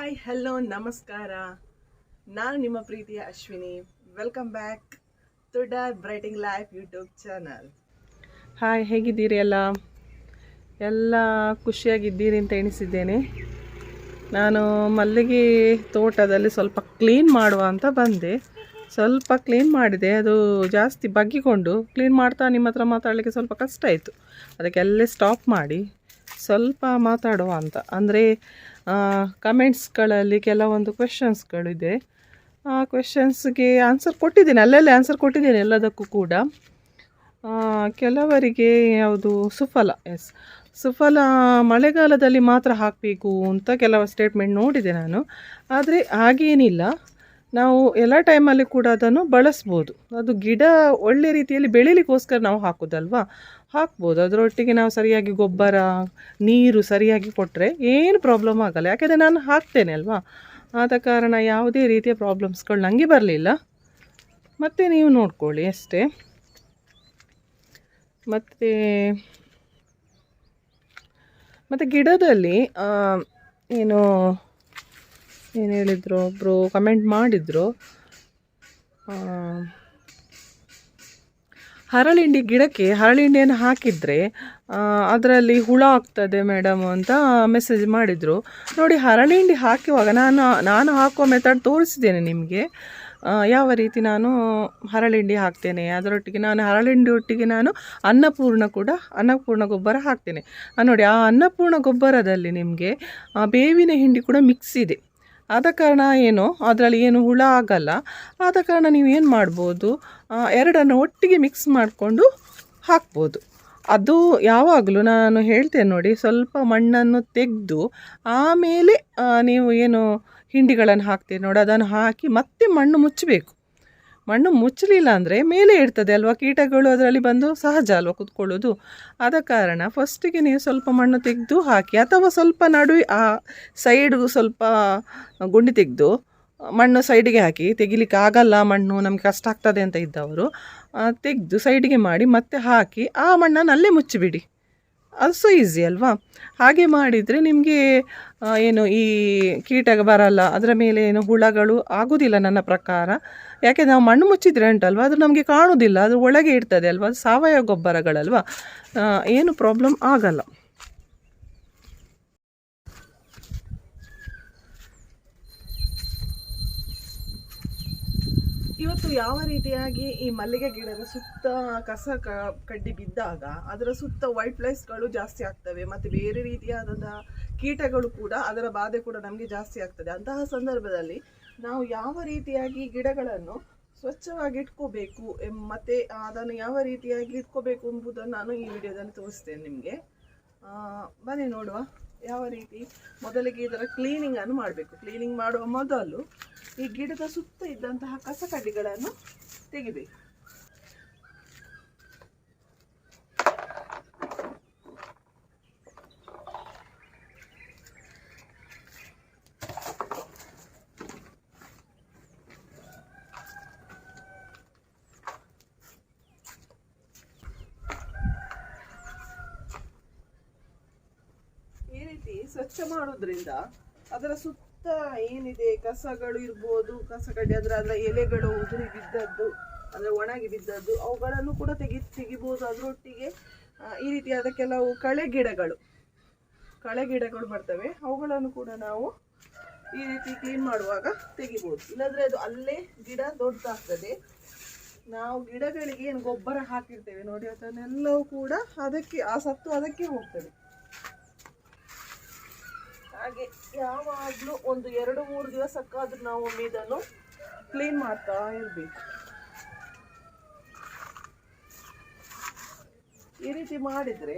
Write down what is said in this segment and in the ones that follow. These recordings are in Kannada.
ಹಾಯ್ ಹಲೋ ನಮಸ್ಕಾರ. ನಾನು ನಿಮ್ಮ ಪ್ರೀತಿಯ Ashwini. Welcome back to brighting life YouTube channel. Hi, ಹೇಗಿದ್ದೀರಿ? ಎಲ್ಲ ಖುಷಿಯಾಗಿದ್ದೀರಿ ಅಂತ ಎಣಿಸಿದ್ದೇನೆ. ನಾನು ಮಲ್ಲಿಗೆ ತೋಟದಲ್ಲಿ ಸ್ವಲ್ಪ ಕ್ಲೀನ್ ಮಾಡುವ ಅಂತ ಬಂದೆ. ಸ್ವಲ್ಪ ಕ್ಲೀನ್ ಮಾಡಿದೆ, ಅದು ಜಾಸ್ತಿ ಬಗ್ಗಿಕೊಂಡು ಕ್ಲೀನ್ ಮಾಡ್ತಾ ನಿಮ್ಮ ಹತ್ರ ಮಾತಾಡಲಿಕ್ಕೆ ಸ್ವಲ್ಪ ಕಷ್ಟ ಆಯಿತು. ಅದಕ್ಕೆಲ್ಲೇ ಸ್ಟಾಪ್ ಮಾಡಿ ಸ್ವಲ್ಪ ಮಾತಾಡುವ ಅಂತ. ಅಂದರೆ ಕಮೆಂಟ್ಸ್ಗಳಲ್ಲಿ ಕೆಲವೊಂದು ಕ್ವೆಶನ್ಸ್ಗಳಿದೆ. ಆ ಕ್ವೆಶನ್ಸ್ಗೆ ಆನ್ಸರ್ ಕೊಟ್ಟಿದ್ದೇನೆ, ಅಲ್ಲಲ್ಲೇ ಆನ್ಸರ್ ಕೊಟ್ಟಿದ್ದೇನೆ ಎಲ್ಲದಕ್ಕೂ ಕೂಡ. ಕೆಲವರಿಗೆ ಯಾವುದು ಸುಫಲ ಮಳೆಗಾಲದಲ್ಲಿ ಮಾತ್ರ ಹಾಕಬೇಕು ಅಂತ ಕೆಲವು ಸ್ಟೇಟ್ಮೆಂಟ್ ನೋಡಿದೆ ನಾನು. ಆದರೆ ಹಾಗೇನಿಲ್ಲ, ನಾವು ಎಲ್ಲ ಟೈಮಲ್ಲಿ ಕೂಡ ಅದನ್ನು ಬಳಸ್ಬೋದು. ಅದು ಗಿಡ ಒಳ್ಳೆ ರೀತಿಯಲ್ಲಿ ಬೆಳೀಲಿಕ್ಕೋಸ್ಕರ ನಾವು ಹಾಕೋದಲ್ವಾ, ಹಾಕ್ಬೋದು. ಅದರೊಟ್ಟಿಗೆ ನಾವು ಸರಿಯಾಗಿ ಗೊಬ್ಬರ ನೀರು ಸರಿಯಾಗಿ ಕೊಟ್ಟರೆ ಏನು ಪ್ರಾಬ್ಲಮ್ ಆಗಲ್ಲ. ಯಾಕೆಂದರೆ ನಾನು ಹಾಕ್ತೇನೆ ಅಲ್ವಾ, ಆದ ಕಾರಣ ಯಾವುದೇ ರೀತಿಯ ಪ್ರಾಬ್ಲಮ್ಸ್ಗಳು ನನಗೆ ಬರಲಿಲ್ಲ. ಮತ್ತು ನೀವು ನೋಡ್ಕೊಳ್ಳಿ ಅಷ್ಟೇ. ಮತ್ತು ಗಿಡದಲ್ಲಿ ಏನು ಹೇಳಿದರು, ಒಬ್ಬರು ಕಮೆಂಟ್ ಮಾಡಿದರು, ಹರಳಿಂಡಿ ಗಿಡಕ್ಕೆ ಹರಳಿಂಡಿಯನ್ನು ಹಾಕಿದರೆ ಅದರಲ್ಲಿ ಹುಳ ಆಗ್ತದೆ ಮೇಡಮ್ ಅಂತ ಮೆಸೇಜ್ ಮಾಡಿದರು. ನೋಡಿ, ಹರಳಿಂಡಿ ಹಾಕುವಾಗ ನಾನು ಹಾಕುವ ಮೆಥಡ್ ತೋರಿಸಿದ್ದೇನೆ ನಿಮಗೆ, ಯಾವ ರೀತಿ ನಾನು ಹರಳಿಂಡಿ ಹಾಕ್ತೇನೆ. ಅದರೊಟ್ಟಿಗೆ ಹರಳಿಂಡಿ ಒಟ್ಟಿಗೆ ಅನ್ನಪೂರ್ಣ ಗೊಬ್ಬರ ಹಾಕ್ತೇನೆ. ನೋಡಿ, ಆ ಅನ್ನಪೂರ್ಣ ಗೊಬ್ಬರದಲ್ಲಿ ನಿಮಗೆ ಬೇವಿನ ಹಿಂಡಿ ಕೂಡ ಮಿಕ್ಸ್ ಇದೆ. ಆದ ಕಾರಣ ಅದರಲ್ಲಿ ಏನು ಹುಳ ಆಗಲ್ಲ. ಆದ ಕಾರಣ ನೀವು ಏನು ಮಾಡ್ಬೋದು, ಎರಡನ್ನು ಒಟ್ಟಿಗೆ ಮಿಕ್ಸ್ ಮಾಡಿಕೊಂಡು ಹಾಕ್ಬೋದು. ಅದು ಯಾವಾಗಲೂ ನಾನು ಹೇಳ್ತೇನೆ ನೋಡಿ, ಸ್ವಲ್ಪ ಮಣ್ಣನ್ನು ತೆಗೆದು ಆಮೇಲೆ ನೀವು ಹಿಂಡಿಗಳನ್ನು ಹಾಕ್ತೀರಿ ನೋಡಿ, ಅದನ್ನು ಹಾಕಿ ಮತ್ತೆ ಮಣ್ಣು ಮುಚ್ಚಬೇಕು. ಮಣ್ಣು ಮುಚ್ಚಲಿಲ್ಲ ಅಂದರೆ ಮೇಲೆ ಇರ್ತದೆ ಅಲ್ವಾ, ಕೀಟಗಳು ಅದರಲ್ಲಿ ಬಂದು ಸಹಜ ಅಲ್ವಾ ಕೂತ್ಕೊಳ್ಳೋದು. ಆದ ಕಾರಣ ಫಸ್ಟಿಗೆ ನೀವು ಸ್ವಲ್ಪ ಮಣ್ಣು ತೆಗೆದು ಹಾಕಿ, ಅಥವಾ ಸ್ವಲ್ಪ ನಡುವೆ ಆ ಸೈಡ್ಗೂ ಸ್ವಲ್ಪ ಗುಂಡಿ ತೆಗೆದು ಮಣ್ಣು ಸೈಡಿಗೆ ಹಾಕಿ. ತೆಗಿಲಿಕ್ಕೆ ಆಗಲ್ಲ, ಮಣ್ಣು ನಮಗೆ ಕಷ್ಟ ಆಗ್ತದೆ ಅಂತ ಇದ್ದವರು ತೆಗೆದು ಸೈಡಿಗೆ ಮಾಡಿ ಮತ್ತೆ ಹಾಕಿ ಆ ಮಣ್ಣನ್ನು ಅಲ್ಲೇ ಮುಚ್ಚಿಬಿಡಿ. ಅದು ಸೊ ಈಸಿ ಅಲ್ವಾ. ಹಾಗೆ ಮಾಡಿದರೆ ನಿಮಗೆ ಈ ಕೀಟ ಬರಲ್ಲ, ಅದರ ಮೇಲೆ ಹುಳಗಳು ಆಗೋದಿಲ್ಲ ನನ್ನ ಪ್ರಕಾರ. ಯಾಕೆ ನಾವು ಮಣ್ಣು ಮುಚ್ಚಿದ್ರೆ ಉಂಟಲ್ವ, ಅದು ನಮಗೆ ಕಾಣೋದಿಲ್ಲ, ಅದು ಒಳಗೆ ಇರ್ತದೆ ಅಲ್ವಾ, ಅದು ಸಾವಯವ ಗೊಬ್ಬರಗಳಲ್ವ, ಏನು ಪ್ರಾಬ್ಲಮ್ ಆಗಲ್ಲ. ಇವತ್ತು ಯಾವ ರೀತಿಯಾಗಿ ಈ ಮಲ್ಲಿಗೆ ಗಿಡದ ಸುತ್ತ ಕಸ ಕಡ್ಡಿ ಬಿದ್ದಾಗ ಅದರ ಸುತ್ತ ವೈಟ್ ಫ್ಲೈಸ್ಗಳು ಜಾಸ್ತಿ ಆಗ್ತವೆ, ಮತ್ತು ಬೇರೆ ರೀತಿಯಾದ ಕೀಟಗಳು ಕೂಡ, ಅದರ ಬಾಧೆ ಕೂಡ ನಮಗೆ ಜಾಸ್ತಿ ಆಗ್ತದೆ. ಅಂತಹ ಸಂದರ್ಭದಲ್ಲಿ ನಾವು ಯಾವ ರೀತಿಯಾಗಿ ಗಿಡಗಳನ್ನು ಸ್ವಚ್ಛವಾಗಿ ಇಟ್ಕೋಬೇಕು ಮತ್ತು ಅದನ್ನು ಯಾವ ರೀತಿಯಾಗಿ ಇಟ್ಕೋಬೇಕು ಎಂಬುದನ್ನು ನಾನು ಈ ವಿಡಿಯೋದಲ್ಲಿ ತೋರಿಸ್ತೇನೆ ನಿಮಗೆ. ಬನ್ನಿ ನೋಡುವ ಯಾವ ರೀತಿ. ಮೊದಲಿಗೆ ಇದರ ಕ್ಲೀನಿಂಗನ್ನು ಮಾಡಬೇಕು. ಕ್ಲೀನಿಂಗ್ ಮಾಡುವ ಮೊದಲು ಈ ಗಿಡದ ಸುತ್ತ ಇದ್ದಂತಹ ಕಸ ಕಡ್ಡಿಗಳನ್ನು ತೆಗಿಬೇಕು. ಈ ರೀತಿ ಸ್ವಚ್ಛ ಮಾಡೋದ್ರಿಂದ ಅದರ ಸುತ್ತ ಏನಿದೆ ಕಸಗಳು ಇರ್ಬೋದು, ಕಸಗಡ್ಡೆ, ಅದರ ಎಲೆಗಳು ಉದುರಿ ಬಿದ್ದದ್ದು, ಅಂದರೆ ಒಣಗಿ ಬಿದ್ದದ್ದು, ಅವುಗಳನ್ನು ಕೂಡ ತೆಗಿಬೋದು. ಅದರೊಟ್ಟಿಗೆ ಈ ರೀತಿಯಾದ ಕೆಲವು ಕಳೆ ಗಿಡಗಳು ಬರ್ತವೆ, ಅವುಗಳನ್ನು ಕೂಡ ನಾವು ಈ ರೀತಿ ಕ್ಲೀನ್ ಮಾಡುವಾಗ ತೆಗಿಬೋದು. ಇಲ್ಲದ್ರೆ ಅದು ಅಲ್ಲೇ ಗಿಡ ದೊಡ್ಡದಾಗ್ತದೆ. ನಾವು ಗಿಡಗಳಿಗೆ ಏನು ಗೊಬ್ಬರ ಹಾಕಿರ್ತೇವೆ ನೋಡಿ, ಅದನ್ನೆಲ್ಲವೂ ಕೂಡ ಆ ಸತ್ತು ಅದಕ್ಕೆ ಹೋಗ್ತದೆ. ಹಾಗೆ ಯಾವಾಗಲೂ ಒಂದು 2-3 ದಿವಸಕ್ಕಾದ್ರೂ ನಾವು ಒಮ್ಮೆ ಇದನ್ನು ಕ್ಲೀನ್ ಮಾಡ್ತಾ ಇರಬೇಕು. ಈ ರೀತಿ ಮಾಡಿದರೆ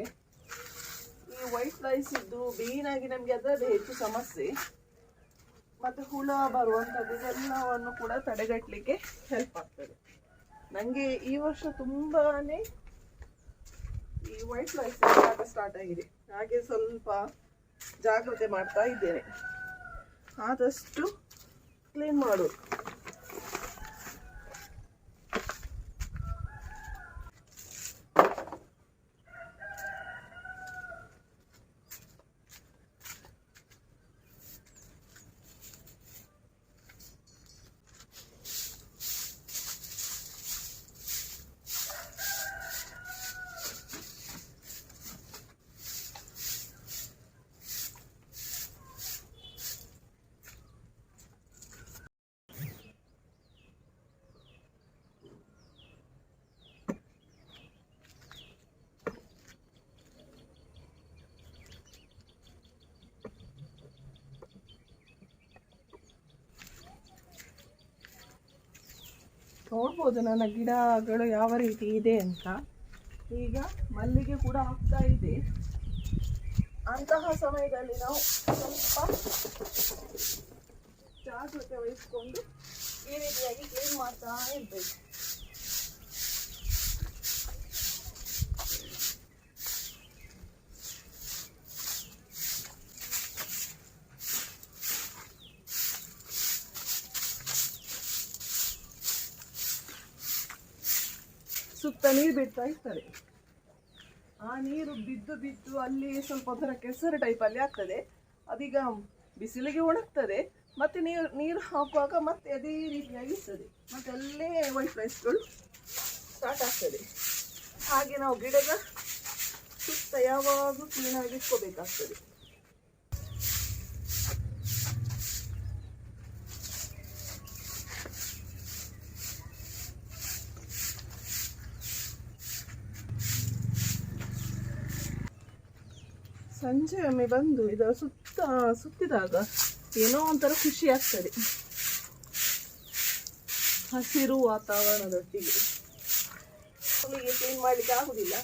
ಈ ವೈಟ್ ಫ್ಲೈಸ್ ಇದ್ದು ಬೇನಾಗಿ ನಮಗೆ ಅದರದ್ದು ಹೆಚ್ಚು ಸಮಸ್ಯೆ ಮತ್ತು ಹುಳ ಬರುವಂಥದ್ದು ಎಲ್ಲವನ್ನು ಕೂಡ ತಡೆಗಟ್ಟಲಿಕ್ಕೆ ಹೆಲ್ಪ್ ಆಗ್ತದೆ. ನನಗೆ ಈ ವರ್ಷ ತುಂಬಾನೇ ಈ ವೈಟ್ ಫ್ಲೈಸ್ ಸ್ಟಾರ್ಟ್ ಆಗಿದೆ. ಹಾಗೆ ಸ್ವಲ್ಪ ಜಾಗ್ರತೆ ಮಾಡ್ತಾ ಇದ್ದೇನೆ, ಆದಷ್ಟು ಕ್ಲೀನ್ ಮಾಡೋದು. ನೋಡ್ಬೋದು ನನ್ನ ಗಿಡಗಳು ಯಾವ ರೀತಿ ಇದೆ ಅಂತ. ಈಗ ಮಲ್ಲಿಗೆ ಕೂಡ ಆಗ್ತಾ ಇದೆ. ಅಂತಹ ಸಮಯದಲ್ಲಿ ನಾವು ಸ್ವಲ್ಪ ಜಾಗ್ರತೆ ವಹಿಸ್ಕೊಂಡು ಈ ರೀತಿಯಾಗಿ ಕ್ಲೀನ್ ಮಾಡ್ತಾ ಇರ್ಬೇಕು. ಸುತ್ತ ನೀರು ಬಿಡ್ತಾ ಇರ್ತಾರೆ. ಆ ನೀರು ಬಿದ್ದು ಬಿದ್ದು ಅಲ್ಲಿ ಸ್ವಲ್ಪ ಒಂಥರ ಕೆಸರು ಟೈಪಲ್ಲಿ ಆಗ್ತದೆ. ಅದೀಗ ಬಿಸಿಲಿಗೆ ಒಣಗ್ತದೆ, ಮತ್ತೆ ನೀರು ಹಾಕುವಾಗ ಮತ್ತೆ ಅದೇ ರೀತಿಯಾಗಿ ಇರ್ತದೆ. ಮತ್ತೆ ಅಲ್ಲೇ ವೈಟ್ ರೈಸ್ಗಳು ಸ್ಟಾರ್ಟ್ ಆಗ್ತದೆ. ಹಾಗೆ ನಾವು ಗಿಡದ ಸುತ್ತ ಯಾವಾಗಲೂ ಕ್ಲೀನಾಗಿ ಇಟ್ಕೋಬೇಕಾಗ್ತದೆ. ಸಂಜೆ ಒಮ್ಮೆ ಬಂದು ಇದರ ಸುತ್ತಿದಾಗ ಏನೋ ಒಂಥರ ಖುಷಿ ಆಗ್ತದೆ. ಹಸಿರು ವಾತಾವರಣದೊಟ್ಟಿಗೆ ಅವಳಿಗೆ ಕ್ಲೀನ್ ಮಾಡಲಿಕ್ಕೆ ಆಗುದಿಲ್ಲ,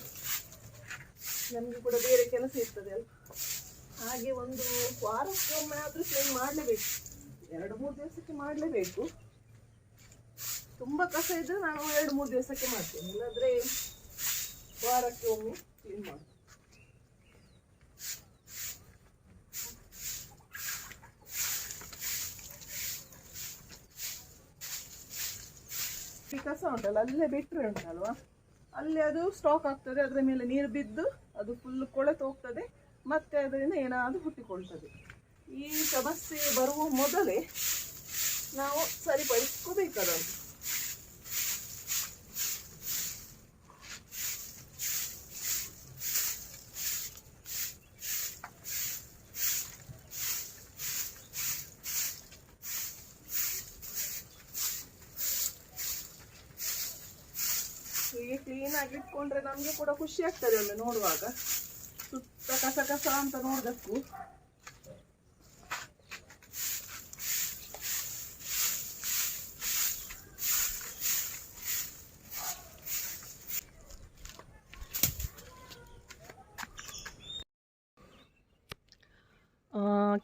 ನಮಗೆ ಕೂಡ ಬೇರೆ ಕೆಲಸ ಇರ್ತದೆ ಅಲ್ಲ. ಹಾಗೆ ಒಂದು ವಾರಕ್ಕೆ ಒಮ್ಮೆ ಆದರೂ ಕ್ಲೀನ್ ಮಾಡಲೇಬೇಕು, 2-3 ದಿವಸಕ್ಕೆ ಮಾಡಲೇಬೇಕು. ತುಂಬ ಕಸ ಇದ್ದರೆ ನಾನು 2-3 ದಿವಸಕ್ಕೆ ಮಾಡ್ತೇನೆ, ಇಲ್ಲಾಂದರೆ ವಾರಕ್ಕೆ ಒಮ್ಮೆ ಕ್ಲೀನ್ ಮಾಡ್ತೀನಿ. ಈ ಕಸ ಉಂಟಲ್ಲ ಅಲ್ಲೇ ಬಿಟ್ಟರೆ ಉಂಟಲ್ವಾ, ಅಲ್ಲಿ ಅದು ಸ್ಟಾಕ್ ಆಗ್ತದೆ. ಅದರ ಮೇಲೆ ನೀರು ಬಿದ್ದು ಅದು ಫುಲ್ ಕೊಳೆತು ಹೋಗ್ತದೆ, ಮತ್ತೆ ಅದರಿಂದ ಏನಾದರೂ ಹುಟ್ಟಿಕೊಳ್ತದೆ. ಈ ಸಮಸ್ಯೆ ಬರುವ ಮೊದಲೇ ನಾವು ಸರಿಪಡಿಸ್ಕೋಬೇಕು ಅದನ್ನು. ಹೀಗೆ ಕ್ಲೀನ್ ಆಗಿ ಇಟ್ಕೊಂಡ್ರೆ ನಮಗೆ ಕೂಡ ಖುಷಿ ಆಗ್ತದೆ ಒಮ್ಮೆ ನೋಡುವಾಗ. ಸುತ್ತ ಕಸ ಕಸ ಅಂತ ನೋಡೋದಕ್ಕೂ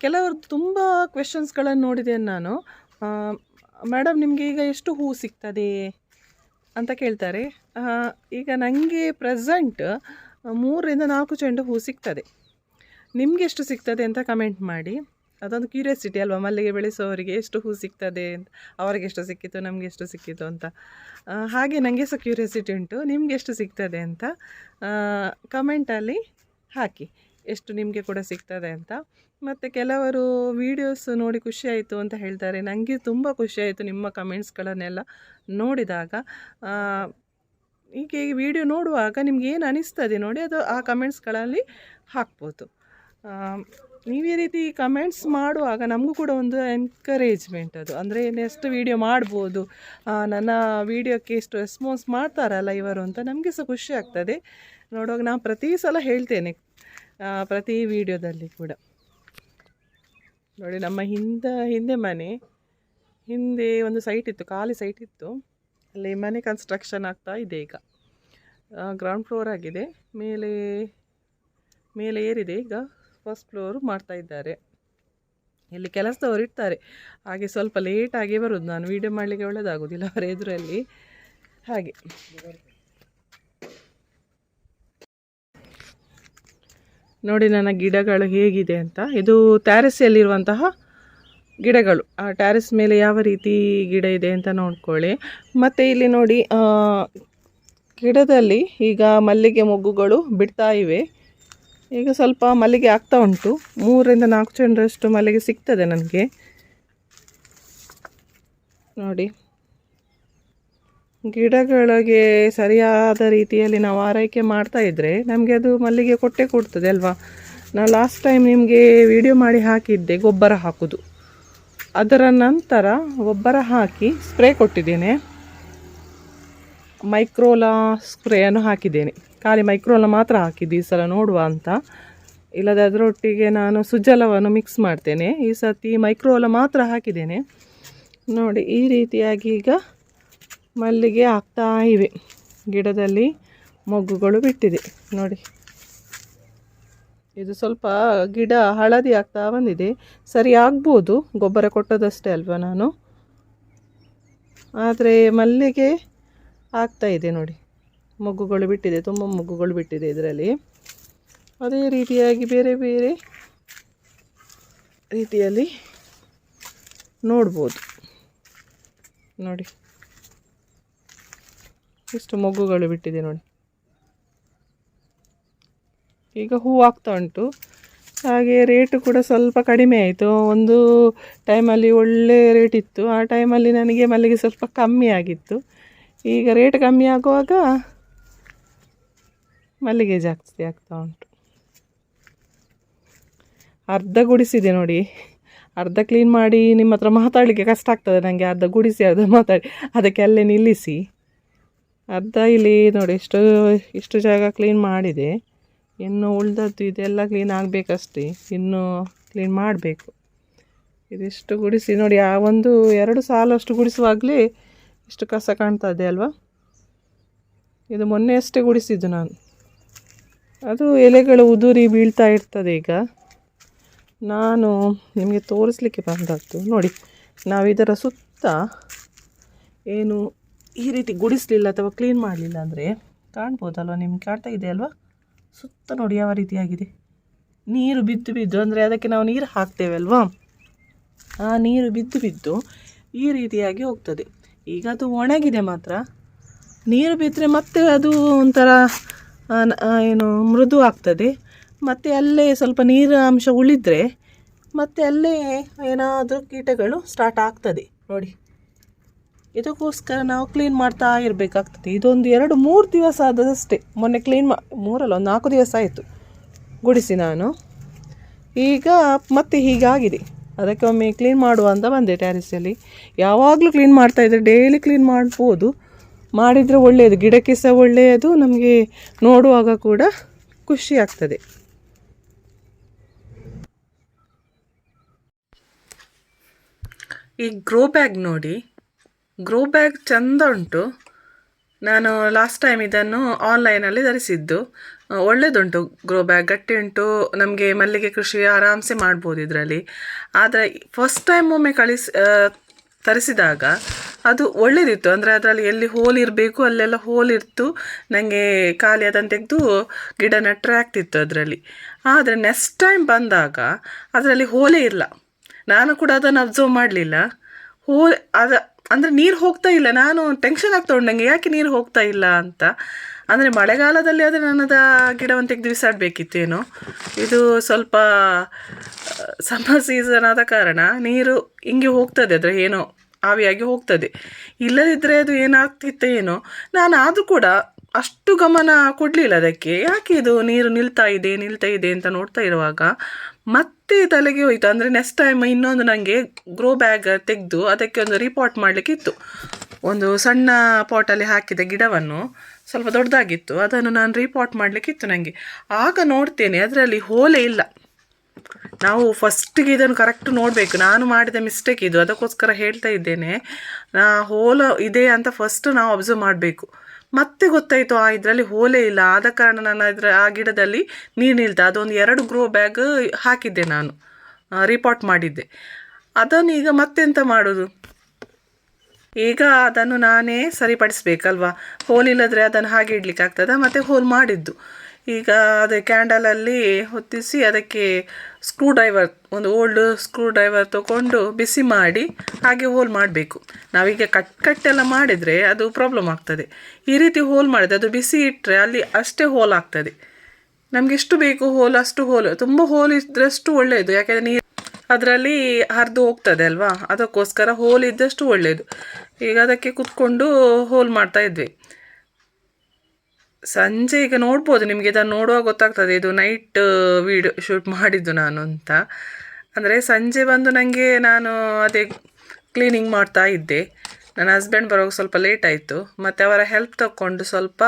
ಕೆಲವ್ರದ್ದು ತುಂಬ ಕ್ವೆಶನ್ಸ್ಗಳನ್ನು ನೋಡಿದ್ದೇನೆ ನಾನು. ಮೇಡಮ್ ನಿಮಗೆ ಈಗ ಎಷ್ಟು ಹೂ ಸಿಗ್ತದೆ ಅಂತ ಕೇಳ್ತಾರೆ. ಈಗ ನನಗೆ ಪ್ರೆಸೆಂಟ್ 3-4 ಚೆಂಡು ಹೂ ಸಿಗ್ತದೆ. ನಿಮಗೆ ಎಷ್ಟು ಸಿಗ್ತದೆ ಅಂತ ಕಮೆಂಟ್ ಮಾಡಿ. ಅದೊಂದು ಕ್ಯೂರಿಯಾಸಿಟಿ ಅಲ್ವಾ, ಮಲ್ಲಿಗೆ ಬೆಳೆಸೋರಿಗೆ ಎಷ್ಟು ಹೂ ಸಿಗ್ತದೆ ಅಂತ, ಅವರಿಗೆ ಎಷ್ಟು ಸಿಕ್ಕಿತು ನಮಗೆ ಎಷ್ಟು ಸಿಕ್ಕಿತು ಅಂತ. ಹಾಗೆ ನನಗೆ ಸಹ ಕ್ಯೂರಿಯಾಸಿಟಿ ಉಂಟು, ನಿಮಗೆ ಎಷ್ಟು ಸಿಗ್ತದೆ ಅಂತ ಕಮೆಂಟಲ್ಲಿ ಹಾಕಿ, ಎಷ್ಟು ನಿಮಗೆ ಕೂಡ ಸಿಗ್ತದೆ ಅಂತ. ಮತ್ತು ಕೆಲವರು ವೀಡಿಯೋಸ್ ನೋಡಿ ಖುಷಿಯಾಯಿತು ಅಂತ ಹೇಳ್ತಾರೆ. ನನಗೆ ತುಂಬ ಖುಷಿಯಾಯಿತು ನಿಮ್ಮ ಕಮೆಂಟ್ಸ್ಗಳನ್ನೆಲ್ಲ ನೋಡಿದಾಗ. ಹೀಗೆ ಈ ವಿಡಿಯೋ ನೋಡುವಾಗ ನಿಮ್ಗೆ ಏನು ಅನಿಸ್ತದೆ ನೋಡಿ, ಅದು ಆ ಕಮೆಂಟ್ಸ್ಗಳಲ್ಲಿ ಹಾಕ್ಬೋದು. ನೀವು ಈ ರೀತಿ ಕಮೆಂಟ್ಸ್ ಮಾಡುವಾಗ ನಮಗೂ ಕೂಡ ಒಂದು ಎನ್ಕರೇಜ್ಮೆಂಟ್ ಅದು, ಅಂದರೆ ನೆಕ್ಸ್ಟ್ ವೀಡಿಯೋ ಮಾಡ್ಬೋದು, ನನ್ನ ವೀಡಿಯೋಕ್ಕೆ ಎಷ್ಟು ರೆಸ್ಪಾನ್ಸ್ ಮಾಡ್ತಾರಲ್ಲ ಇವರು ಅಂತ ನಮಗೆ ಸಹ ಖುಷಿ ಆಗ್ತದೆ ನೋಡುವಾಗ. ನಾನು ಪ್ರತಿ ಸಲ ಹೇಳ್ತೇನೆ ಪ್ರತಿ ವಿಡಿಯೋದಲ್ಲಿ ಕೂಡ. ನೋಡಿ ನಮ್ಮ ಹಿಂದೆ ಮನೆ ಹಿಂದೆ ಒಂದು ಸೈಟ್ ಇತ್ತು, ಖಾಲಿ ಸೈಟ್ ಇತ್ತು, ಅಲ್ಲಿ ಮನೆ ಕನ್ಸ್ಟ್ರಕ್ಷನ್ ಆಗ್ತಾ ಇದೆ. ಈಗ ಗ್ರೌಂಡ್ ಫ್ಲೋರ್ ಆಗಿದೆ, ಮೇಲೆ ಏರಿದೆ, ಈಗ ಫಸ್ಟ್ ಫ್ಲೋರ್ ಮಾಡ್ತಾ ಇದ್ದಾರೆ. ಇಲ್ಲಿ ಕೆಲಸದವರು ಇರ್ತಾರೆ, ಹಾಗೆ ಸ್ವಲ್ಪ ಲೇಟಾಗಿ ಬರೋದು. ನಾನು ವೀಡಿಯೋ ಮಾಡಲಿಕ್ಕೆ ಒಳ್ಳೆಯದಾಗೋದಿಲ್ಲ ಅವರ ಎದುರಲ್ಲಿ. ಹಾಗೆ ನೋಡಿ ನನ್ನ ಗಿಡಗಳು ಹೇಗಿದೆ ಅಂತ. ಇದು ಟ್ಯಾರೆಸ್ಸಲ್ಲಿರುವಂತಹ ಗಿಡಗಳು. ಆ ಟ್ಯಾರೆಸ್ ಮೇಲೆ ಯಾವ ರೀತಿ ಗಿಡ ಇದೆ ಅಂತ ನೋಡ್ಕೊಳ್ಳಿ. ಮತ್ತು ಇಲ್ಲಿ ನೋಡಿ ಗಿಡದಲ್ಲಿ ಈಗ ಮಲ್ಲಿಗೆ ಮೊಗ್ಗುಗಳು ಬಿಡ್ತಾ ಇವೆ. ಈಗ ಸ್ವಲ್ಪ ಮಲ್ಲಿಗೆ ಆಗ್ತಾ ಉಂಟು, 3-4 ಚೆಂಡರಷ್ಟು ಮಲ್ಲಿಗೆ ಸಿಗ್ತದೆ ನನಗೆ. ನೋಡಿ, ಗಿಡಗಳಿಗೆ ಸರಿಯಾದ ರೀತಿಯಲ್ಲಿ ನಾವು ಆರೈಕೆ ಮಾಡ್ತಾ ಇದ್ದರೆ ನಮಗೆ ಅದು ಮಲ್ಲಿಗೆ ಕೊಡ್ತದೆ ಅಲ್ವಾ. ನಾನು ಲಾಸ್ಟ್ ಟೈಮ್ ನಿಮಗೆ ವಿಡಿಯೋ ಮಾಡಿ ಹಾಕಿದ್ದೆ ಗೊಬ್ಬರ ಹಾಕೋದು. ಅದರ ನಂತರ ಗೊಬ್ಬರ ಹಾಕಿ ಸ್ಪ್ರೇ ಕೊಟ್ಟಿದ್ದೇನೆ, ಮೈಕ್ರೋಲಾ ಸ್ಪ್ರೇಯನ್ನು ಹಾಕಿದ್ದೇನೆ. ಖಾಲಿ ಮೈಕ್ರೋಲಾ ಮಾತ್ರ ಹಾಕಿದ್ದು ಈ ಸಲ ನೋಡುವ ಅಂತ, ಇಲ್ಲದೆ ಅದರೊಟ್ಟಿಗೆ ನಾನು ಸುಜಲವನ್ನು ಮಿಕ್ಸ್ ಮಾಡ್ತೇನೆ. ಈ ಸರ್ತಿ ಮೈಕ್ರೋಲಾ ಮಾತ್ರ ಹಾಕಿದ್ದೇನೆ. ನೋಡಿ ಈ ರೀತಿಯಾಗಿ ಈಗ ಮಲ್ಲಿಗೆ ಆಗ್ತಾ ಇವೆ. ಗಿಡದಲ್ಲಿ ಮೊಗ್ಗುಗಳು ಬಿಟ್ಟಿದೆ ನೋಡಿ. ಇದು ಸ್ವಲ್ಪ ಗಿಡ ಹಳದಿ ಆಗ್ತಾ ಬಂದಿದೆ. ಸರಿ ಆಗ್ಬೋದು, ಗೊಬ್ಬರ ಕೊಟ್ಟದಷ್ಟೇ ಅಲ್ವಾ ನಾನು. ಆದರೆ ಮಲ್ಲಿಗೆ ಆಗ್ತಾ ಇದೆ ನೋಡಿ, ಮೊಗ್ಗುಗಳು ಬಿಟ್ಟಿದೆ, ತುಂಬ ಮೊಗ್ಗುಗಳು ಬಿಟ್ಟಿದೆ ಇದರಲ್ಲಿ. ಅದೇ ರೀತಿಯಾಗಿ ಬೇರೆ ಬೇರೆ ರೀತಿಯಲ್ಲಿ ನೋಡ್ಬೋದು ನೋಡಿ, ಇಷ್ಟು ಮೊಗ್ಗುಗಳು ಬಿಟ್ಟಿದೆ ನೋಡಿ. ಈಗ ಹೂ ಆಗ್ತಾ ಉಂಟು. ಹಾಗೆ ರೇಟು ಕೂಡ ಸ್ವಲ್ಪ ಕಡಿಮೆ ಆಯಿತು. ಒಂದು ಟೈಮಲ್ಲಿ ಒಳ್ಳೆ ರೇಟ್ ಇತ್ತು, ಆ ಟೈಮಲ್ಲಿ ನನಗೆ ಮಲ್ಲಿಗೆ ಸ್ವಲ್ಪ ಕಮ್ಮಿ ಆಗಿತ್ತು. ಈಗ ರೇಟ್ ಕಮ್ಮಿ ಆಗುವಾಗ ಮಲ್ಲಿಗೆ ಜಾಸ್ತಿ ಆಗ್ತಾ ಉಂಟು. ಅರ್ಧ ಗುಡಿಸಿದೆ ನೋಡಿ, ಅರ್ಧ ಕ್ಲೀನ್ ಮಾಡಿ ನಿಮ್ಮ ಹತ್ರ ಮಾತಾಡಲಿಕ್ಕೆ ಕಷ್ಟ ಆಗ್ತದೆ ನನಗೆ. ಅರ್ಧ ಗುಡಿಸಿ ಅರ್ಧ ಮಾತಾಡಿ ಅದಕ್ಕೆ ಅಲ್ಲೇ ನಿಲ್ಲಿಸಿ. ಅರ್ಧ ಇಲ್ಲಿ ನೋಡಿ ಇಷ್ಟು ಜಾಗ ಕ್ಲೀನ್ ಮಾಡಿದೆ. ಇನ್ನು ಉಳಿದದ್ದು ಇದೆಲ್ಲ ಕ್ಲೀನ್ ಆಗಬೇಕಷ್ಟೇ, ಇನ್ನೂ ಕ್ಲೀನ್ ಮಾಡಬೇಕು. ಇದಿಷ್ಟು ಗುಡಿಸಿ ನೋಡಿ, ಆ 1-2 ಸಾಲಷ್ಟು ಗುಡಿಸುವಾಗಲೇ ಇಷ್ಟು ಕಸ ಕಾಣ್ತದೆ ಅಲ್ವಾ. ಇದು ಮೊನ್ನೆ ಅಷ್ಟೇ ಗುಡಿಸಿದ್ದು ನಾನು. ಅದು ಎಲೆಗಳು ಉದುರಿ ಬೀಳ್ತಾ ಇರ್ತದೆ. ಈಗ ನಾನು ನಿಮಗೆ ತೋರಿಸ್ಲಿಕ್ಕೆ ಬಂದದ್ದು ನೋಡಿ, ನಾವು ಇದರ ಸುತ್ತ ಏನು ಈ ರೀತಿ ಗುಡಿಸಲಿಲ್ಲ ಅಥವಾ ಕ್ಲೀನ್ ಮಾಡಲಿಲ್ಲ ಅಂದರೆ ಕಾಣ್ಬೋದಲ್ವ, ನಿಮ್ಗೆ ಕಾಣ್ತಾ ಇದೆ ಅಲ್ವಾ. ಸುತ್ತ ನೋಡಿ ಯಾವ ರೀತಿಯಾಗಿದೆ, ನೀರು ಬಿದ್ದು ಬಿದ್ದು, ಅಂದರೆ ಅದಕ್ಕೆ ನಾವು ನೀರು ಹಾಕ್ತೇವೆ ಅಲ್ವಾ, ಆ ನೀರು ಬಿದ್ದು ಬಿದ್ದು ಈ ರೀತಿಯಾಗಿ ಹೋಗ್ತದೆ. ಈಗ ಅದು ಒಣಗಿದೆ ಮಾತ್ರ, ನೀರು ಬಿದ್ದರೆ ಮತ್ತೆ ಅದು ಒಂಥರ ಏನು ಮೃದು ಆಗ್ತದೆ. ಮತ್ತು ಅಲ್ಲೇ ಸ್ವಲ್ಪ ನೀರು ಅಂಶ ಉಳಿದರೆ ಮತ್ತೆ ಅಲ್ಲೇ ಏನಾದರೂ ಕೀಟಗಳು ಸ್ಟಾರ್ಟ್ ಆಗ್ತದೆ ನೋಡಿ. ಇದಕ್ಕೋಸ್ಕರ ನಾವು ಕ್ಲೀನ್ ಮಾಡ್ತಾ ಇರಬೇಕಾಗ್ತದೆ. ಇದೊಂದು 2-3 ದಿವಸ ಆದದಷ್ಟೇ, ಮೊನ್ನೆ ಕ್ಲೀನ್ 4 ದಿವಸ ಆಯಿತು ಗುಡಿಸಿ ನಾನು. ಈಗ ಮತ್ತೆ ಹೀಗಾಗಿದೆ, ಅದಕ್ಕೆ ಒಮ್ಮೆ ಕ್ಲೀನ್ ಮಾಡುವ ಅಂತ ಬಂದೆ ಟ್ಯಾರಿಸಲ್ಲಿ. ಯಾವಾಗಲೂ ಕ್ಲೀನ್ ಮಾಡ್ತಾಯಿದ್ರೆ ಡೈಲಿ ಕ್ಲೀನ್ ಮಾಡ್ಬೋದು, ಮಾಡಿದರೆ ಒಳ್ಳೆಯದು, ಗಿಡಕ್ಕೆ ಸಹ ಒಳ್ಳೆಯದು, ನಮಗೆ ನೋಡುವಾಗ ಕೂಡ ಖುಷಿ ಆಗ್ತದೆ. ಈ ಗ್ರೋ ಬ್ಯಾಗ್ ನೋಡಿ, ಗ್ರೋ ಬ್ಯಾಗ್ ಚೆಂದ ಉಂಟು. ನಾನು ಲಾಸ್ಟ್ ಟೈಮ್ ಇದನ್ನು ಆನ್ಲೈನಲ್ಲಿ ತರಿಸಿದ್ದು. ಒಳ್ಳೆಯದುಂಟು ಗ್ರೋ ಬ್ಯಾಗ್, ಗಟ್ಟಿ ಉಂಟು, ನಮಗೆ ಮಲ್ಲಿಗೆ ಕೃಷಿ ಆರಾಮ್ಸೆ ಮಾಡ್ಬೋದು ಇದರಲ್ಲಿ. ಆದರೆ ಫಸ್ಟ್ ಟೈಮ್ ಒಮ್ಮೆ ತರಿಸಿದಾಗ ಅದು ಒಳ್ಳೆಯದಿತ್ತು, ಅಂದರೆ ಅದರಲ್ಲಿ ಎಲ್ಲಿ ಹೋಲ್ ಇರಬೇಕು ಅಲ್ಲೆಲ್ಲ ಹೋಲ್ ಇತ್ತು. ನನಗೆ ಖಾಲಿ ಅದನ್ನು ತೆಗೆದು ಗಿಡ ನೆಟ್ಟರೆ ಆಗ್ತಿತ್ತು ಅದರಲ್ಲಿ. ಆದರೆ ನೆಕ್ಸ್ಟ್ ಟೈಮ್ ಬಂದಾಗ ಅದರಲ್ಲಿ ಹೋಲೇ ಇಲ್ಲ. ನಾನು ಕೂಡ ಅದನ್ನು ಅಬ್ಸರ್ವ್ ಮಾಡಲಿಲ್ಲ. ಅಂದರೆ ನೀರು ಹೋಗ್ತಾ ಇಲ್ಲ. ನಾನು ಟೆನ್ಷನ್ ಆಗ್ತಾ ಉಂಟು ನನಗೆ, ಯಾಕೆ ನೀರು ಹೋಗ್ತಾ ಇಲ್ಲ ಅಂತ. ಅಂದರೆ ಮಳೆಗಾಲದಲ್ಲಿ ಆದರೆ ನನ್ನದು ಗಿಡವನ್ನು ತೆಗೆದು ಬಿಸಾಡಬೇಕಿತ್ತೇನೋ. ಇದು ಸ್ವಲ್ಪ ಸಮ್ಮರ್ ಸೀಸನ್ ಆದ ಕಾರಣ ನೀರು ಹಿಂಗೆ ಹೋಗ್ತದೆ, ಆದರೆ ಏನೋ ಆವಿಯಾಗಿ ಹೋಗ್ತದೆ. ಇಲ್ಲದಿದ್ದರೆ ಅದು ಏನಾಗ್ತಿತ್ತು ಏನೋ. ನಾನು ಆದರೂ ಕೂಡ ಅಷ್ಟು ಗಮನ ಕೊಡಲಿಲ್ಲ ಅದಕ್ಕೆ, ಯಾಕೆ ಇದು ನೀರು ನಿಲ್ತಾ ಇದೆ ಅಂತ ನೋಡ್ತಾ ಇರುವಾಗ ಮತ್ತೆ ತಲೆಗೆ ಹೋಯಿತು. ಅಂದರೆ ನೆಕ್ಸ್ಟ್ ಟೈಮ್ ಇನ್ನೊಂದು ನನಗೆ ಗ್ರೋ ಬ್ಯಾಗ್ ತೆಗೆದು ಅದಕ್ಕೆ ಒಂದು ರೀಪಾಟ್ ಮಾಡಲಿಕ್ಕಿತ್ತು. ಒಂದು ಸಣ್ಣ ಪಾಟಲ್ಲಿ ಹಾಕಿದ ಗಿಡವನ್ನು ಸ್ವಲ್ಪ ದೊಡ್ಡದಾಗಿತ್ತು, ಅದನ್ನು ನಾನು ರೀಪಾಟ್ ಮಾಡಲಿಕ್ಕಿತ್ತು ನನಗೆ. ಆಗ ನೋಡ್ತೇನೆ ಅದರಲ್ಲಿ ಹೋಲೇ ಇಲ್ಲ. ನಾವು ಫಸ್ಟಿಗೆ ಇದನ್ನು ಕರೆಕ್ಟ್ ನೋಡಬೇಕು. ನಾನು ಮಾಡಿದ ಮಿಸ್ಟೇಕ್ ಇದು, ಅದಕ್ಕೋಸ್ಕರ ಹೇಳ್ತಾ ಇದ್ದೇನೆ. ಹೋಲ ಇದೆ ಅಂತ ಫಸ್ಟ್ ನಾವು ಅಬ್ಸರ್ವ್ ಮಾಡಬೇಕು. ಮತ್ತೆ ಗೊತ್ತಾಯಿತು ಇದರಲ್ಲಿ ಹೋಲೇ ಇಲ್ಲ, ಆದ ಕಾರಣ ನಾನು ಆ ಗಿಡದಲ್ಲಿ ನೀರು ನಿಲ್ತಾ ಅದೊಂದು 2 ಗ್ರೋ ಬ್ಯಾಗ್ ಹಾಕಿದ್ದೆ, ನಾನು ರೀಪಾಟ್ ಮಾಡಿದ್ದೆ. ಅದನ್ನು ಈಗ ಮತ್ತೆಂತ ಮಾಡೋದು, ಈಗ ಅದನ್ನು ನಾನೇ ಸರಿಪಡಿಸ್ಬೇಕಲ್ವಾ. ಹೋಲ್ ಇಲ್ಲದ್ರೆ ಅದನ್ನು ಹಾಗೆ ಇಡ್ಲಿಕ್ಕೆ ಆಗ್ತದೆ. ಮತ್ತು ಹೋಲ್ ಮಾಡಿದ್ದು ಈಗ ಅದೇ ಕ್ಯಾಂಡಲಲ್ಲಿ ಹೊತ್ತಿಸಿ ಅದಕ್ಕೆ ಸ್ಕ್ರೂ ಡ್ರೈವರ್, ಒಂದು ಓಲ್ಡ್ ಸ್ಕ್ರೂ ಡ್ರೈವರ್ ತೊಗೊಂಡು ಬಿಸಿ ಮಾಡಿ ಹಾಗೆ ಹೋಲ್ ಮಾಡಬೇಕು. ನಾವೀಗ ಕಟ್ಟೆಲ್ಲ ಮಾಡಿದರೆ ಅದು ಪ್ರಾಬ್ಲಮ್ ಆಗ್ತದೆ. ಈ ರೀತಿ ಹೋಲ್ ಮಾಡಿದ್ರೆ ಅದು ಬಿಸಿ ಇಟ್ಟರೆ ಅಲ್ಲಿ ಅಷ್ಟೇ ಹೋಲ್ ಆಗ್ತದೆ. ನಮಗೆ ಎಷ್ಟು ಬೇಕು ಹೋಲ್ ಅಷ್ಟು ಹೋಲ್, ತುಂಬ ಹೋಲ್ ಇದ್ದಷ್ಟು ಒಳ್ಳೆಯದು, ಯಾಕೆಂದರೆ ನೀರು ಅದರಲ್ಲಿ ಹರಿದು ಹೋಗ್ತದೆ ಅಲ್ವಾ. ಅದಕ್ಕೋಸ್ಕರ ಹೋಲ್ ಇದ್ದಷ್ಟು ಒಳ್ಳೆಯದು. ಈಗ ಅದಕ್ಕೆ ಕೂತ್ಕೊಂಡು ಹೋಲ್ ಮಾಡ್ತಾ ಇದ್ವಿ. ಸಂಜೆ ಈಗ ನೋಡ್ಬೋದು, ನಿಮಗೆ ಇದನ್ನು ನೋಡುವಾಗ ಗೊತ್ತಾಗ್ತದೆ ಇದು ನೈಟ್ ವೀಡಿಯೋ ಶೂಟ್ ಮಾಡಿದ್ದು ನಾನು ಅಂತ. ಅಂದರೆ ಸಂಜೆ ಬಂದು ನಾನು ಅದೇ ಕ್ಲೀನಿಂಗ್ ಮಾಡ್ತಾ ಇದ್ದೆ. ನನ್ನ ಹಸ್ಬೆಂಡ್ ಬರೋವಾಗ ಸ್ವಲ್ಪ ಲೇಟ್ ಆಯಿತು, ಮತ್ತು ಅವರ ಹೆಲ್ಪ್ ತಗೊಂಡು ಸ್ವಲ್ಪ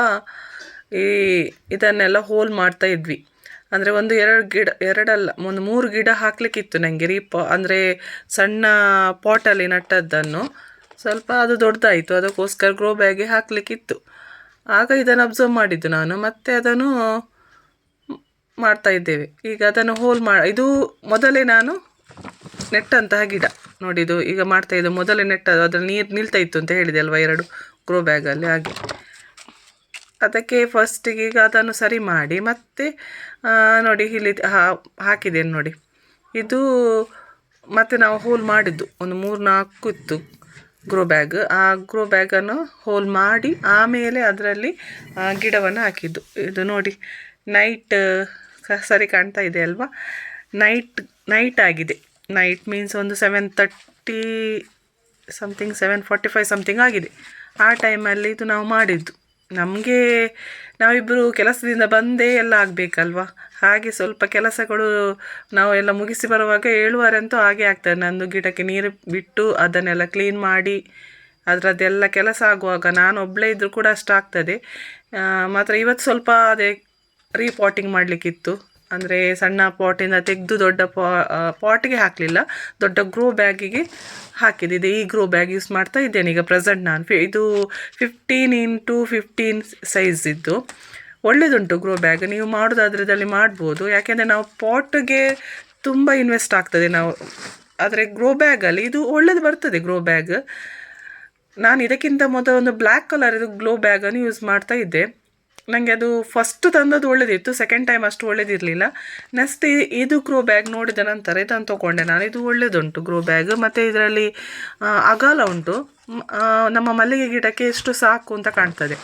ಇದನ್ನೆಲ್ಲ ಹೋಲ್ ಮಾಡ್ತಾ ಇದ್ವಿ. ಅಂದರೆ 1-2 ಗಿಡ, 2 ಅಲ್ಲ 3 ಗಿಡ ಹಾಕಲಿಕ್ಕಿತ್ತು ನನಗೆ ಅಂದರೆ ಸಣ್ಣ ಪಾಟಲ್ಲಿ ನಟ್ಟದ್ದನ್ನು ಸ್ವಲ್ಪ ಅದು ದೊಡ್ಡದಾಯಿತು, ಅದಕ್ಕೋಸ್ಕರ ಗ್ರೋ ಬ್ಯಾಗ್ಗೆ ಹಾಕಲಿಕ್ಕಿತ್ತು. ಆಗ ಇದನ್ನು ಅಬ್ಸರ್ವ್ ಮಾಡಿದ್ದು ನಾನು, ಮತ್ತೆ ಅದನ್ನು ಮಾಡ್ತಾ ಇದ್ದೇವೆ. ಈಗ ಅದನ್ನು ಇದು ಮೊದಲೇ ನಾನು ನೆಟ್ಟಂತಹ ಗಿಡ ನೋಡಿ. ಇದು ಈಗ ಮಾಡ್ತಾ ಇದ್ದು ಮೊದಲೇ ನೆಟ್ಟದು, ಅದ್ರಲ್ಲಿ ನೀರು ನಿಲ್ತಾ ಇತ್ತು ಅಂತ ಹೇಳಿದೆ ಅಲ್ವಾ 2 ಗ್ರೋ ಬ್ಯಾಗಲ್ಲಿ. ಹಾಗೆ ಅದಕ್ಕೆ ಫಸ್ಟಿಗೆ ಈಗ ಅದನ್ನು ಸರಿ ಮಾಡಿ ಮತ್ತೆ ನೋಡಿ ಇಲ್ಲಿ ಹಾಕಿದ್ದೇನೆ ನೋಡಿ. ಇದು ಮತ್ತೆ ನಾವು ಹೋಲ್ ಮಾಡಿದ್ದು ಒಂದು 3-4 ಇತ್ತು ಗ್ರೋ ಬ್ಯಾಗ್. ಆ ಗ್ರೋ ಬ್ಯಾಗನ್ನು ಹೋಲ್ ಮಾಡಿ ಆಮೇಲೆ ಅದರಲ್ಲಿ ಗಿಡವನ್ನು ಹಾಕಿದ್ದು. ಇದು ನೋಡಿ ನೈಟ್ ಸರಿ ಕಾಣ್ತಾ ಇದೆ ಅಲ್ವಾ. ನೈಟ್ ಆಗಿದೆ. ನೈಟ್ ಮೀನ್ಸ್ ಒಂದು 7:30 ಸಮಥಿಂಗ್, 7:45 ಸಮಥಿಂಗ್ ಆಗಿದೆ. ಆ ಟೈಮಲ್ಲಿ ಇದು ನಾವು ಮಾಡಿದ್ದು. ನಾವಿಬ್ಬರು ಕೆಲಸದಿಂದ ಬಂದೇ ಎಲ್ಲ ಆಗಬೇಕಲ್ವ, ಹಾಗೆ ಸ್ವಲ್ಪ ಕೆಲಸಗಳು ನಾವು ಎಲ್ಲ ಮುಗಿಸಿ ಬರುವಾಗ 7:15 ಅಂತೂ ಹಾಗೆ ಆಗ್ತದೆ. ನಂದು ಗಿಡಕ್ಕೆ ನೀರು ಬಿಟ್ಟು ಅದನ್ನೆಲ್ಲ ಕ್ಲೀನ್ ಮಾಡಿ ಅದರದ್ದೆಲ್ಲ ಕೆಲಸ ಆಗುವಾಗ ನಾನು ಒಬ್ಬಳೇ ಇದ್ದರೂ ಕೂಡ ಅಷ್ಟು ಆಗ್ತದೆ. ಮಾತ್ರ ಇವತ್ತು ಸ್ವಲ್ಪ ಅದೇ ರೀಪಾಟಿಂಗ್ ಮಾಡಲಿಕ್ಕಿತ್ತು. ಅಂದರೆ ಸಣ್ಣ ಪಾಟಿಂದ ತೆಗೆದು ದೊಡ್ಡ ಪಾಟ್ಗೆ ಹಾಕಲಿಲ್ಲ, ದೊಡ್ಡ ಗ್ರೋ ಬ್ಯಾಗಿಗೆ ಹಾಕಿದ್ದೆ. ಈ ಗ್ರೋ ಬ್ಯಾಗ್ ಯೂಸ್ ಮಾಡ್ತಾ ಇದ್ದೇನೆ ಈಗ ಪ್ರೆಸೆಂಟ್ ನಾನು. ಇದು 15x15 ಸೈಜ್ ಇದ್ದು ಒಳ್ಳೆಯದುಂಟು ಗ್ರೋ ಬ್ಯಾಗ್. ನೀವು ಮಾಡೋದಾದ್ರೆ ಇದರಲ್ಲಿ ಮಾಡ್ಬೋದು, ಯಾಕೆಂದರೆ ನಾವು ಪಾಟ್ಗೆ ತುಂಬ ಇನ್ವೆಸ್ಟ್ ಆಗ್ತದೆ ನಾವು. ಆದರೆ ಗ್ರೋ ಬ್ಯಾಗಲ್ಲಿ ಇದು ಒಳ್ಳೇದು ಬರ್ತದೆ ಗ್ರೋ ಬ್ಯಾಗ್. ನಾನು ಇದಕ್ಕಿಂತ ಮೊದಲು ಒಂದು ಬ್ಲ್ಯಾಕ್ ಕಲರ್ ಗ್ರೋ ಬ್ಯಾಗನ್ನು ಯೂಸ್ ಮಾಡ್ತಾ ಇದ್ದೆ. ನನಗೆ ಅದು ಫಸ್ಟ್ ತಂದದ್ದು ಒಳ್ಳೆದಿತ್ತು, ಸೆಕೆಂಡ್ ಟೈಮ್ ಅಷ್ಟು ಒಳ್ಳೆದಿರಲಿಲ್ಲ. ನೆಕ್ಸ್ಟ್ ಇದು ಗ್ರೋ ಬ್ಯಾಗ್ ನೋಡಿದ ನಂತರ ಇದನ್ನು ತೊಗೊಂಡೆ ನಾನು. ಇದು ಒಳ್ಳೆಯದುಂಟು ಗ್ರೋ ಬ್ಯಾಗ್, ಮತ್ತು ಇದರಲ್ಲಿ ಅಗಲ ಉಂಟು. ನಮ್ಮ ಮಲ್ಲಿಗೆ ಗಿಡಕ್ಕೆ ಎಷ್ಟು ಸಾಕು ಅಂತ ಕಾಣ್ತದೆ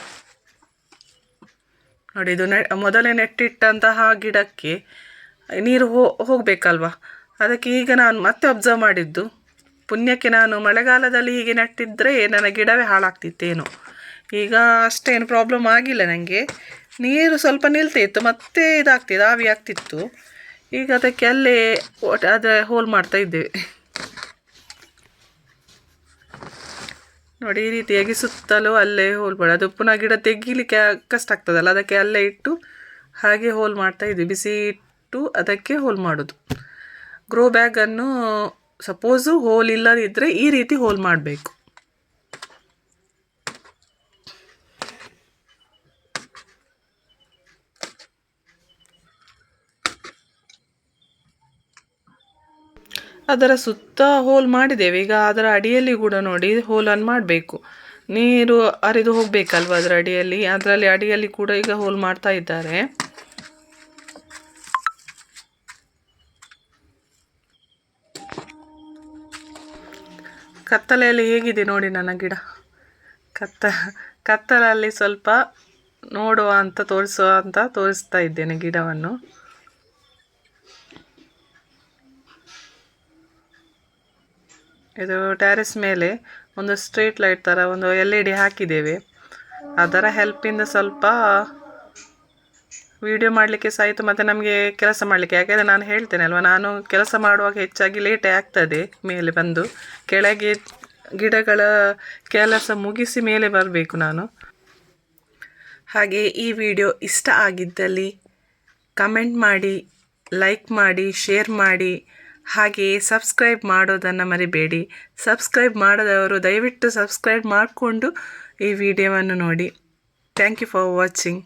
ನೋಡಿ. ಇದು ಮೊದಲೇ ನೆಟ್ಟಿಟ್ಟಂತಹ ಗಿಡಕ್ಕೆ ನೀರು ಹೋಗಬೇಕಲ್ವ, ಅದಕ್ಕೆ ಈಗ ನಾನು ಮತ್ತೆ ಅಬ್ಸರ್ವ್ ಮಾಡಿದ್ದು, ಪುಣ್ಯಕ್ಕೆ ನಾನು ಮಳೆಗಾಲದಲ್ಲಿ ಹೀಗೆ ನೆಟ್ಟಿದ್ದರೆ ನನ್ನ ಗಿಡವೇ ಹಾಳಾಗ್ತಿತ್ತೇನೋ. ಈಗ ಅಷ್ಟೇನು ಪ್ರಾಬ್ಲಮ್ ಆಗಿಲ್ಲ ನನಗೆ. ನೀರು ಸ್ವಲ್ಪ ನಿಲ್ತಾ ಇತ್ತು, ಮತ್ತೆ ಇದಾಗ್ತಿತ್ತು, ಆವಿ ಆಗ್ತಿತ್ತು. ಈಗ ಅದಕ್ಕೆ ಅಲ್ಲೇ ಹೋಲ್ ಮಾಡ್ತಾ ಇದ್ದೇವೆ ನೋಡಿ. ಈ ರೀತಿಯಾಗಿ ಸುತ್ತಲೂ ಅಲ್ಲೇ ಹೋಲ್ ಮಾಡಿ, ಅದು ಪುನಃ ಗಿಡ ತೆಗೀಲಿಕ್ಕೆ ಕಷ್ಟ ಆಗ್ತದಲ್ಲ, ಅದಕ್ಕೆ ಅಲ್ಲೇ ಇಟ್ಟು ಹಾಗೆ ಹೋಲ್ ಮಾಡ್ತಾ ಇದ್ವಿ. ಬಿಸಿ ಇಟ್ಟು ಅದಕ್ಕೆ ಹೋಲ್ ಮಾಡೋದು. ಗ್ರೋ ಬ್ಯಾಗನ್ನು ಸಪೋಸು ಹೋಲ್ ಇಲ್ಲದಿದ್ದರೆ ಈ ರೀತಿ ಹೋಲ್ ಮಾಡಬೇಕು. ಅದರ ಸುತ್ತ ಹೋಲ್ ಮಾಡಿದ್ದೇವೆ. ಈಗ ಅದರ ಅಡಿಯಲ್ಲಿ ಕೂಡ ನೋಡಿ ಹೋಲನ್ನು ಮಾಡಬೇಕು. ನೀರು ಹರಿದು ಹೋಗಬೇಕಲ್ವ ಅದರ ಅಡಿಯಲ್ಲಿ, ಅದರಲ್ಲಿ ಅಡಿಯಲ್ಲಿ ಕೂಡ ಈಗ ಹೋಲ್ ಮಾಡ್ತಾ ಇದ್ದಾರೆ. ಕತ್ತಲೆಯಲ್ಲಿ ಹೇಗಿದೆ ನೋಡಿ ನನ್ನ ಗಿಡ. ಕತ್ತಲಲ್ಲಿ ಸ್ವಲ್ಪ ನೋಡುವ ಅಂತ ತೋರಿಸ್ತಾ ಇದ್ದೇನೆ ಗಿಡವನ್ನು. ಇದು ಟೆರೆಸ್ ಮೇಲೆ ಒಂದು ಸ್ಟ್ರೀಟ್ ಲೈಟ್ ಥರ ಒಂದು LED ಹಾಕಿದ್ದೇವೆ. ಅದರ ಹೆಲ್ಪಿಂದ ಸ್ವಲ್ಪ ವಿಡಿಯೋ ಮಾಡಲಿಕ್ಕೆ ಸಹ ಆಯಿತು, ಮತ್ತು ನಮಗೆ ಕೆಲಸ ಮಾಡಲಿಕ್ಕೆ. ಯಾಕೆಂದರೆ ನಾನು ಹೇಳ್ತೇನೆ ಅಲ್ವಾ, ನಾನು ಕೆಲಸ ಮಾಡುವಾಗ ಹೆಚ್ಚಾಗಿ ಲೇಟೇ ಆಗ್ತದೆ ಮೇಲೆ ಬಂದು. ಕೆಳಗೆ ಗಿಡಗಳ ಕೆಲಸ ಮುಗಿಸಿ ಮೇಲೆ ಬರಬೇಕು ನಾನು. ಹಾಗೆ ಈ ವಿಡಿಯೋ ಇಷ್ಟ ಆಗಿದ್ದಲ್ಲಿ ಕಮೆಂಟ್ ಮಾಡಿ, ಲೈಕ್ ಮಾಡಿ, ಶೇರ್ ಮಾಡಿ, ಹಾಗೆಯೇ ಸಬ್ಸ್ಕ್ರೈಬ್ ಮಾಡೋದನ್ನು ಮರಿಬೇಡಿ. ಸಬ್ಸ್ಕ್ರೈಬ್ ಮಾಡದವರು ದಯವಿಟ್ಟು ಸಬ್ಸ್ಕ್ರೈಬ್ ಮಾಡಿಕೊಂಡು ಈ ವಿಡಿಯೋವನ್ನು ನೋಡಿ. Thank you for watching.